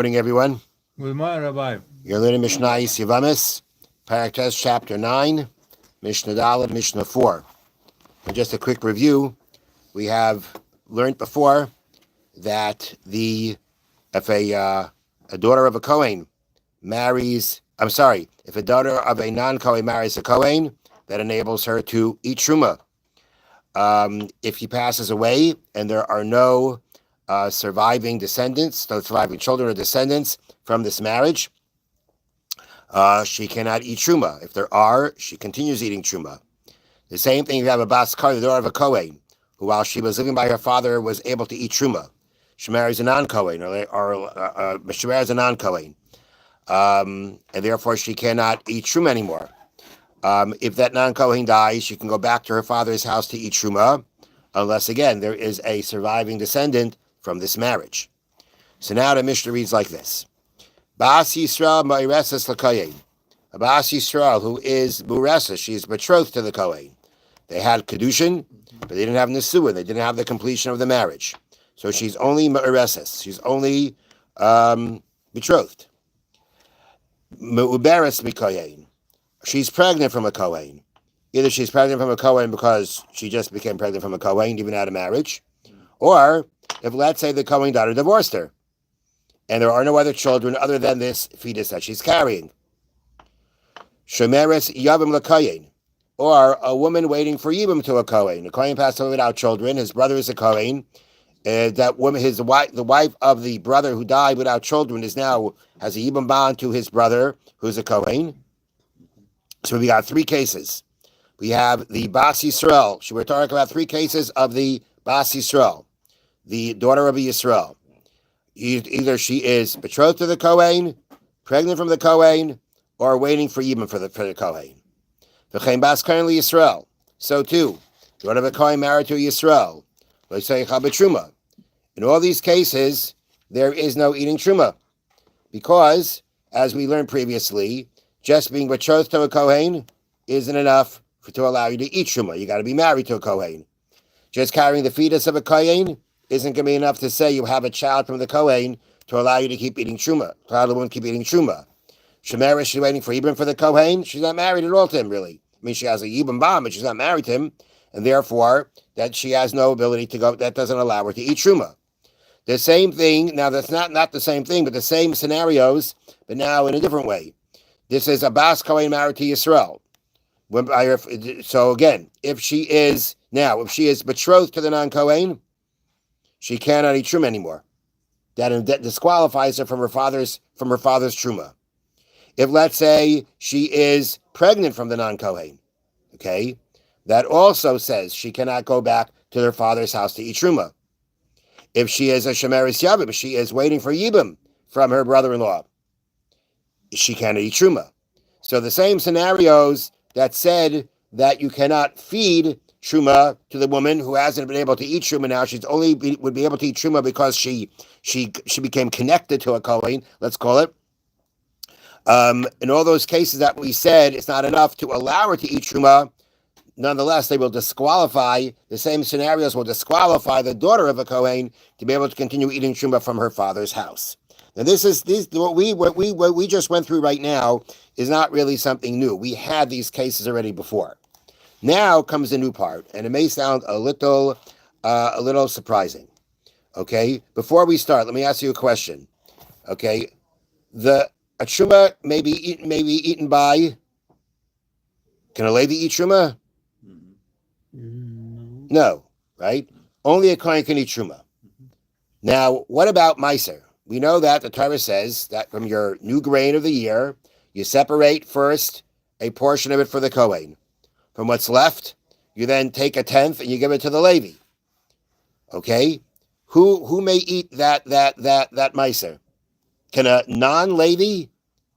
Morning, everyone. Good morning, Rabbi. You're learning Mishnah Yevamos, Paraktes, Chapter 9, Mishna Daled, Mishnah 4. And just a quick review, we have learned before that if a daughter of a Kohen if a daughter of a non-Kohen marries a Kohen, that enables her to eat Truma. If he passes away and there are no surviving descendants, no surviving children or descendants from this marriage, she cannot eat Truma. If there are, she continues eating Truma. The same thing, you have a Bas Kar, the daughter of a Kohen, who while she was living by her father was able to eat Truma. She marries a non-Kohen, or she marries a non-Kohen. And therefore she cannot eat Truma anymore. If that non-Kohen dies, she can go back to her father's house to eat Truma, unless, again, there is a surviving descendant from this marriage. So now the Mishnah reads like this. Bas Yisrael Ma'ireses L'Kohen. A Bas Yisrael who is Mureses, she is betrothed to the Kohen. They had Kedushin, but they didn't have Nesuah, they didn't have the completion of the marriage. So she's only Ma'ireses, she's only betrothed. Me'uberes Mikohen. She's pregnant from a Kohen. Either she's pregnant from a Kohen because she just became pregnant from a Kohen, even out of marriage, or if, let's say, the Kohen daughter divorced her, and there are no other children other than this fetus that she's carrying. Shomeres Yavim LaKohen, or a woman waiting for Yibum to a Kohen. A Kohen passed away without children. His brother is a Kohen. That woman, the wife of the brother who died without children, has a Yibum bond to his brother, who's a Kohen. So we got three cases. We have the Bas Yisrael. We're talking about three cases of the Bas Yisrael, the daughter of a Yisrael. Either she is betrothed to the Kohen, pregnant from the Kohen, or waiting for Yibum for the Kohen. V'chein Bas Kohen Yisrael. So too, daughter of a Kohen married to a Yisrael. In all these cases, there is no eating Truma, because, as we learned previously, just being betrothed to a Kohen isn't enough to allow you to eat Truma. You got to be married to a Kohen. Just carrying the fetus of a Kohen isn't going to be enough to say you have a child from the Kohen to allow you to keep eating Truma, to allow the woman to keep eating Truma. Shemera, she's waiting for Yibum for the Kohen. She's not married at all to him, really. I mean, she has a Yibum bond, but she's not married to him, and therefore that she has no ability to go. That doesn't allow her to eat Truma. The same thing, now that's not the same thing, but the same scenarios, but now in a different way. This is a Bas Kohen married to Yisrael. So again, if she is betrothed to the non-Kohen, she cannot eat Truma anymore. That disqualifies her from her father's Truma. If, let's say, she is pregnant from the non-Kohen, okay, that also says she cannot go back to her father's house to eat Truma. If she is a Shemeris Yabim, she is waiting for Yibum from her brother-in-law, she cannot eat Truma. So the same scenarios that said that you cannot feed Truma to the woman who hasn't been able to eat Truma now, would be able to eat Truma because she became connected to a Kohen, let's call it. In all those cases that we said, it's not enough to allow her to eat Truma. Nonetheless, the same scenarios will disqualify the daughter of a Kohen to be able to continue eating Truma from her father's house. Now, what we just went through right now is not really something new. We had these cases already before. Now comes the new part, and it may sound a little surprising. Okay, before we start, let me ask you a question. Okay, a truma may be eaten by. Can a lady eat truma? No, right? Only a kohen can eat truma. Now, what about meiser? We know that the Torah says that from your new grain of the year, you separate first a portion of it for the Kohen. From what's left, you then take a tenth and you give it to the Levi. Okay? Who may eat that meiser? Can a non-Levi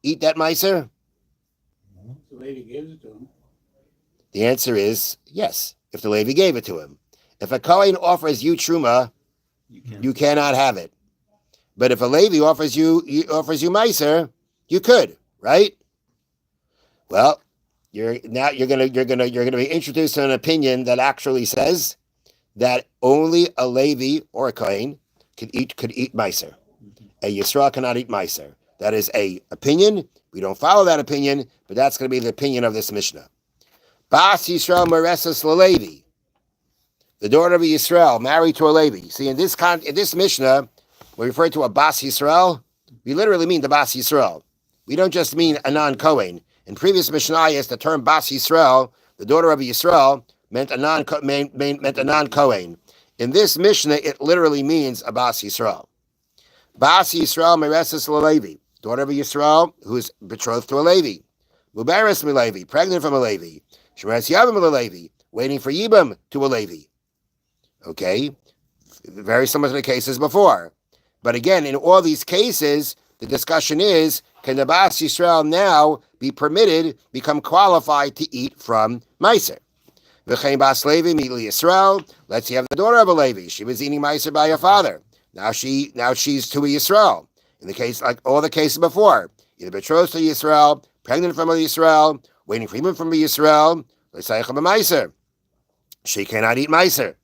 eat that meiser? The lady gives it to him. The answer is yes, if the Levi gave it to him. If a Kohen offers you truma, you cannot have it. But if a Levi offers you meiser, you could, right? Well, you're gonna be introduced to an opinion that actually says that only a Levi or a Kohen could eat meiser. a Yisrael cannot eat Meiser. That is a opinion. We don't follow that opinion, but that's going to be the opinion of this Mishnah. Bas Yisrael Meresas LaLevi, the daughter of a Yisrael, married to a Levi. See, in this Mishnah, we refer to a Bas Yisrael. We literally mean the Bas Yisrael. We don't just mean a non-Kohen. In previous Mishnayos, the term Bas Yisrael, the daughter of a Yisrael, meant a non-Kohen. In this Mishnah, it literally means a Bas Yisrael. Bas Yisrael Meresas LaLevi, daughter of a Yisrael who is betrothed to a Levi. Muberes Milevi, pregnant from a Levi. Shemeres Yevamos LaLevi, waiting for Yibam to a Levi. Okay, very similar to the cases before. But again, in all these cases, the discussion is, can the Bas Yisrael now be permitted, become qualified to eat from Meiser? V'chein Bas Levi Mitli Yisrael. Let's say you have the daughter of a Levi. She was eating Meiser by her father. Now she's to a Yisrael. In the case, like all the cases before, either betrothed to Yisrael, pregnant from a Yisrael, waiting for him from a Yisrael, she cannot eat Meiser.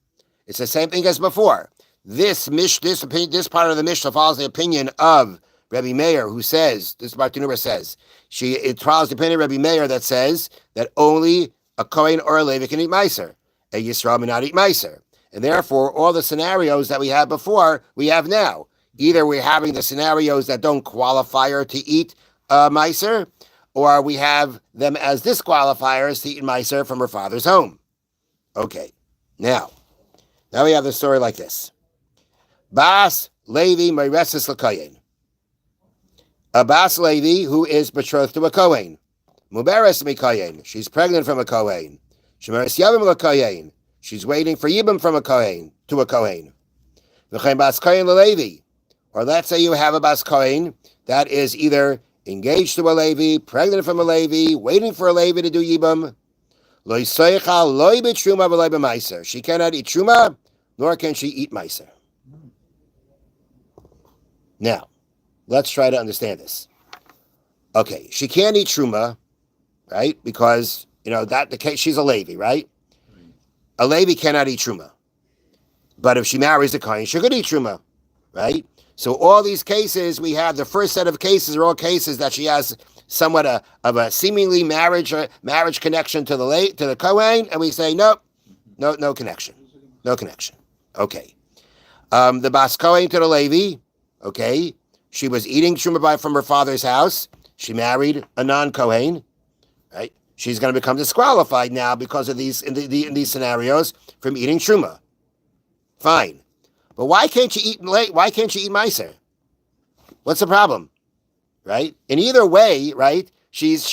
It's the same thing as before. This part of the Mishnah follows the opinion of Rabbi Meir, who says, this Bartanura says, it follows the opinion of Rabbi Meir that says that only a Kohen or a Levi can eat Meiser. A Yisrael may not eat Meiser. And therefore, all the scenarios that we had before, we have now. Either we're having the scenarios that don't qualify her to eat Meiser, or we have them as disqualifiers to eat Meiser from her father's home. Okay, now we have the story like this. Bas Levi Meresas LaKohen. A Bas Levi who is betrothed to a Kohen. Muberes MiKohen. She's pregnant from a Kohen. Shemeres Yevamos LaKohen. She's waiting for Yibam from a Kohen to a Kohen. V'chein Bas Kohen LaLevi. Or let's say you have a Bas Kohen that is either engaged to a Levi, pregnant from a Levi, waiting for a Levi to do Yibam. Lo yisoicha lo yibit truma v'lo yibit meiser. She cannot eat truma, nor can she eat meiser. Now, let's try to understand this. Okay, she can't eat truma, right? Because that the case she's a Levi, right? A Levi cannot eat truma, but if she marries a Kohen, she could eat truma, right? So all these cases, we have the first set of cases are all cases that she has somewhat of a seemingly marriage connection to the Kohen, and we say no connection. Okay, the Bas Kohen to the Levi. Okay, she was eating truma from her father's house. She married a non-Kohen, right? She's going to become disqualified now because of these in these scenarios from eating truma. Fine, but why can't she eat Meiser? What's the problem, right? In either way, right? She's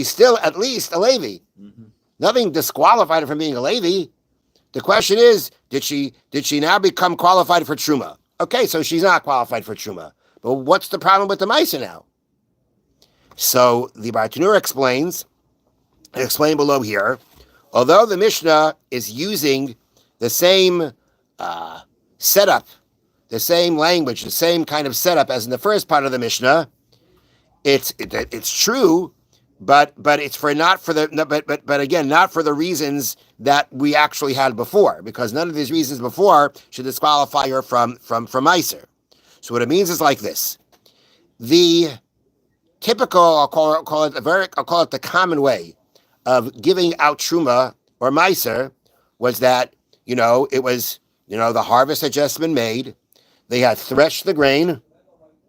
still at least a Levi. Mm-hmm. Nothing disqualified her from being a Levi. The question is, did she now become qualified for truma? Okay, so she's not qualified for truma. But what's the problem with the Meiser now? So the Bartanura explained below here, although the Mishnah is using the same setup, the same language, the same kind of setup as in the first part of the Mishnah, it's true, but it's not for the reasons that we actually had before, because none of these reasons before should disqualify her from Meiser. So what it means is like this: the typical, I'll call it the common way of giving out truma or Meiser was that it was the harvest had just been made, they had threshed the grain,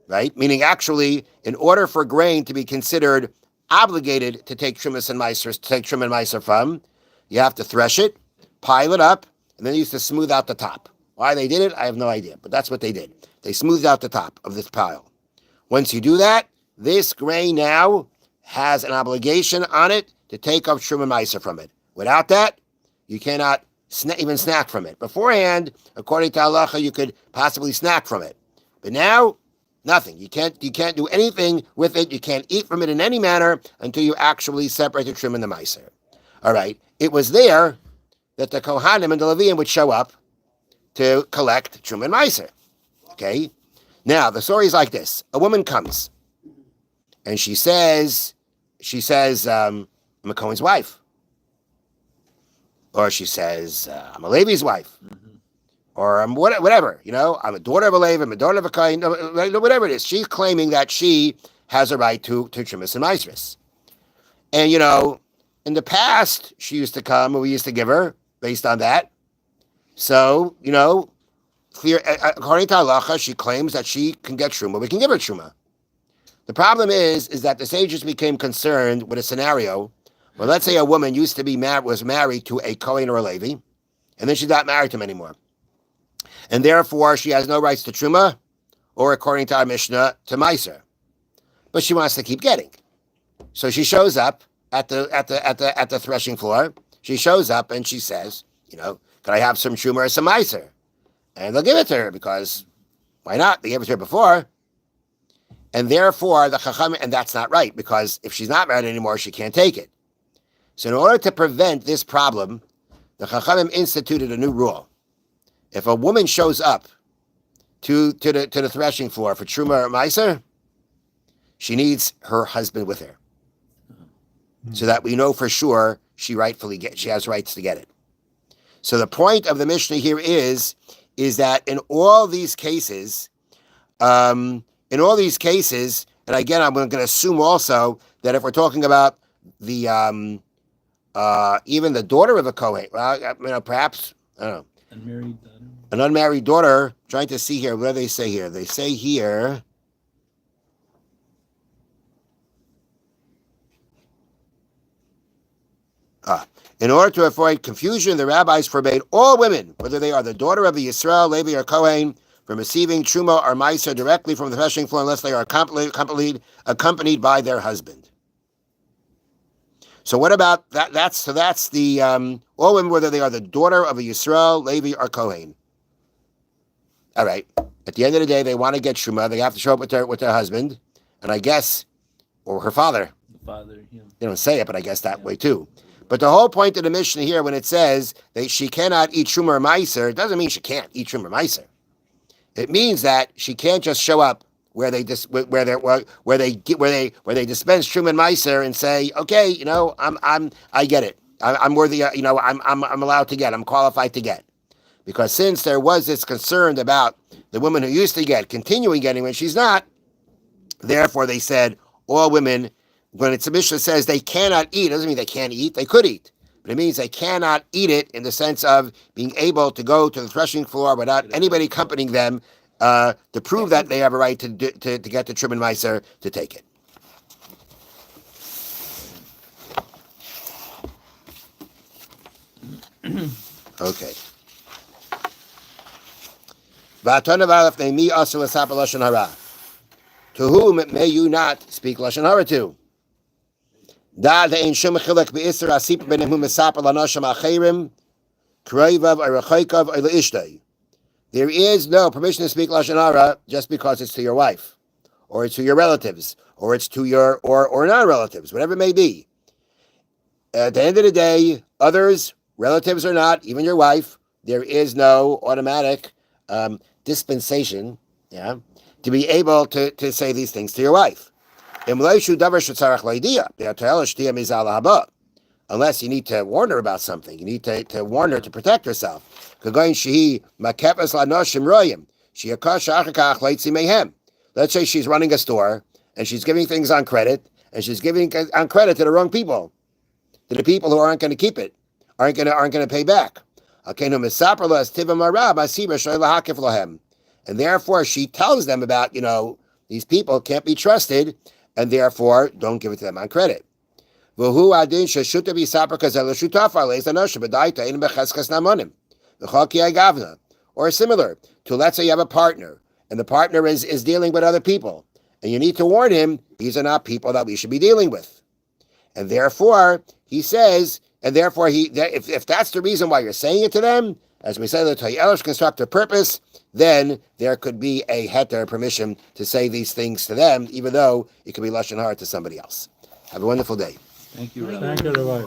right? Meaning actually, in order for grain to be considered obligated to take truma and Meiser from, you have to thresh it, pile it up, and then you used to smooth out the top. Why they did it, I have no idea, but that's what they did. They smoothed out the top of this pile. Once you do that, this grain now has an obligation on it to take up truma and Meiser from it. Without that, you cannot even snack from it. Beforehand, according to halacha, you could possibly snack from it, but now, nothing. You can't do anything with it. You can't eat from it in any manner until you actually separate the truma and the Meiser. All right. It was there that the Kohanim and the Leviim would show up to collect truma and Meiser. Okay. Now the story is like this: a woman comes, and she says, I'm a Kohen's wife, or she says, I'm a Levi's wife, or whatever, I'm a daughter of a Levi, I'm a daughter of a Chaim, whatever it is. She's claiming that she has a right to Trumas and Maasros. And, in the past, she used to come and we used to give her based on that. So, clear, according to halacha, she claims that she can get truma. We can give her truma. The problem is that the sages became concerned with a scenario where, let's say, a woman used to was married to a Kohen or a Levi, and then she's not married to him anymore, and therefore she has no rights to truma, or according to our Mishna, to Meiser, but she wants to keep getting. So she shows up at the threshing floor. She shows up and she says, can I have some truma or some Meiser? And they'll give it to her because why not? They gave it to her before. And therefore, the Chacham, and that's not right, because if she's not married anymore, she can't take it. So in order to prevent this problem, the Chachamim instituted a new rule. If a woman shows up to the threshing floor for Truma or Meiser, she needs her husband with her, so that we know for sure she has rights to get it. So the point of the Mishnah here is that in all these cases, and again, I'm going to assume also that if we're talking about the even the daughter of a Kohen, perhaps, I don't know, an unmarried daughter. Trying to see here, what do they say here? They say here, in order to avoid confusion, the rabbis forbade all women, whether they are the daughter of a Yisrael, Levi, or Kohen, from receiving truma or meiser directly from the threshing floor unless they are accompanied by their husband. So what about that? That's the all women, whether they are the daughter of a Yisrael, Levi, or Kohen. All right. At the end of the day, they want to get truma. They have to show up with their husband, and I guess, or her father. The father, yeah. They don't say it, but I guess that way too. But the whole point of the Mishnah here, when it says that she cannot eat truma or meiser, it doesn't mean she can't eat truma or meiser. It means that she can't just show up where they dispense truma and meiser and say, okay, I get it. I'm worthy. I'm allowed to get. I'm qualified to get. Because since there was this concern about the woman who used to get continuing getting when she's not, therefore they said all women. When it's a Mishnah says they cannot eat, it doesn't mean they can't eat. They could eat, but it means they cannot eat it in the sense of being able to go to the threshing floor without anybody accompanying them to prove that they have a right to get the Truma and Meiser to take it. Okay. To whom may you not speak Lashon Hara to? There is no permission to speak Lashon Hara just because it's to your wife, or it's to your relatives, or it's to your or non-relatives, whatever it may be. At the end of the day, others, relatives or not, even your wife, there is no automatic dispensation, to be able to say these things to your wife. Unless you need to warn her about something. You need to warn her to protect herself. Let's say she's running a store and she's giving things on credit, and she's giving on credit to the wrong people, to the people who aren't going to keep it, aren't going to pay back. And therefore she tells them about, these people can't be trusted, and therefore don't give it to them on credit. Or similar to, let's say you have a partner, and the partner is dealing with other people, and you need to warn him, these are not people that we should be dealing with. And therefore, he says, if that's the reason why you're saying it to them, as we say, the Toyelish constructive purpose, then there could be a heter permission to say these things to them, even though it could be Lashon Hara to somebody else. Have a wonderful day. Thank you, Rabbi. Thank you, Rabbi.